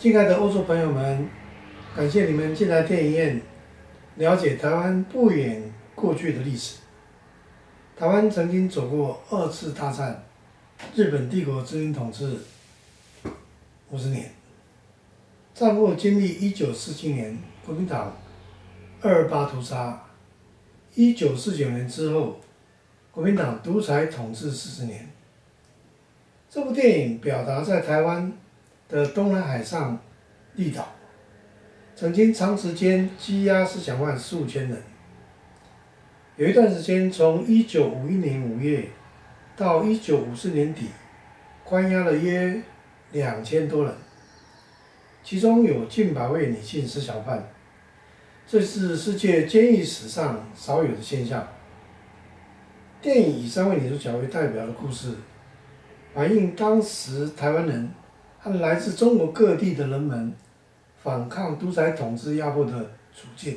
亲爱的欧洲朋友们，感谢你们进来电影院，了解台湾不远过去的历史。台湾曾经走过2次大战，日本帝国殖民统治50年。战后经历1947年国民党228屠杀，1949年之后，国民党独裁统治40年。这部电影表达在台湾的东南海上立岛，曾经长时间羁押思想犯数千人。有一段时间，从1951年5月到1954年底，关押了约2000多人，其中有近100位女性思想犯，这是世界监狱史上少有的现象。电影以3位女主角为代表的故事，反映当时台湾人和来自中国各地的人们反抗独裁统治压迫的处境。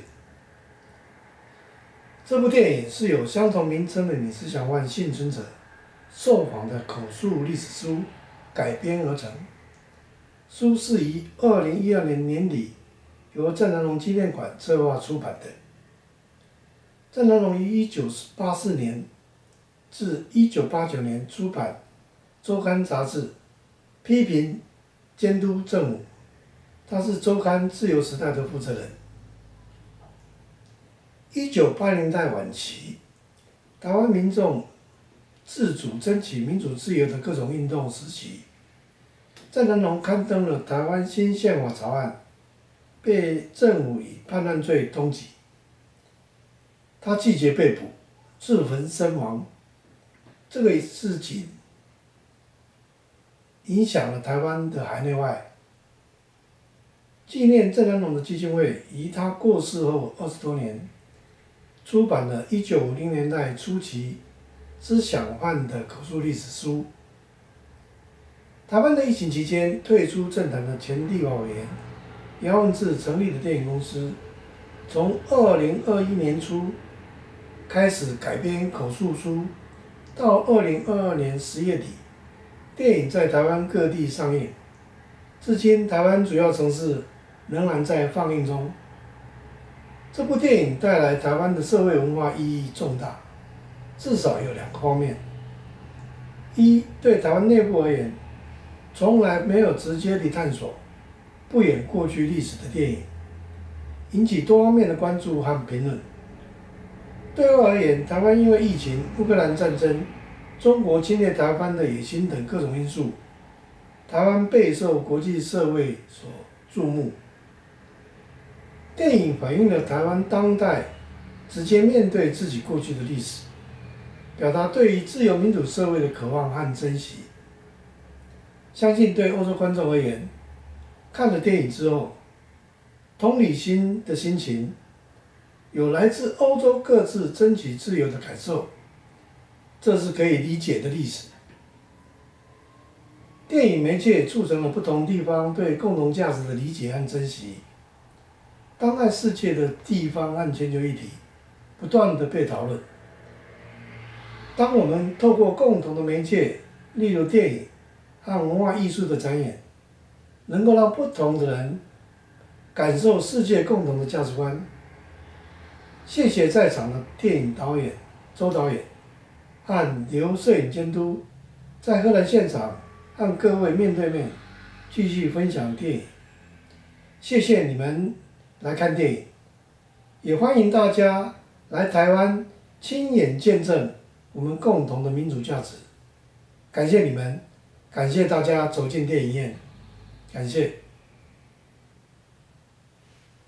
这部电影是由相同名称的女思想犯幸存者受访的口述历史书改编而成。书是于2012年年底由郑南榕纪念馆策划出版的。郑南榕于1984年至1989年出版《周刊》杂志，批评监督政府，他是周刊《自由时代》的负责人。1980年代晚期，台湾民众自主争取民主自由的各种运动时期，郑南榕刊登了台湾新宪法草案，被政府以叛乱罪通缉。他拒绝被捕，自焚身亡。这个事情影响了台湾的海内外。纪念郑南榕的基金会于他过世后20多年，出版了1950年代初期思想犯的口述历史书。台湾的疫情期间，退出政坛的前立法委员姚文智成立的电影公司，从2021年初开始改编口述书，到2022年10月底，电影在台湾各地上映。至今，台湾主要城市仍然在放映中。这部电影带来台湾的社会文化意义重大，至少有2个方面：一，对台湾内部而言，从来没有直接地探索不远过去历史的电影，引起多方面的关注和评论。对外而言，台湾因为疫情、乌克兰战争、中国侵略台湾的野心等各种因素，台湾备受国际社会所注目。电影反映了台湾当代直接面对自己过去的历史，表达对于自由民主社会的渴望和珍惜。相信对欧洲观众而言，看了电影之后，同理心的心情，有来自欧洲各自争取自由的感受，这是可以理解的历史。电影媒介促成了不同地方对共同价值的理解和珍惜。当代世界的地方和全球议题不断地被讨论。当我们透过共同的媒介，例如电影和文化艺术的展演，能够让不同的人感受世界共同的价值观。谢谢在场的电影导演周导演和刘摄影监督，在荷兰现场和各位面对面继续分享电影。谢谢你们来看电影，也欢迎大家来台湾亲眼见证我们共同的民主价值。感谢你们，感谢大家走进电影院，感谢。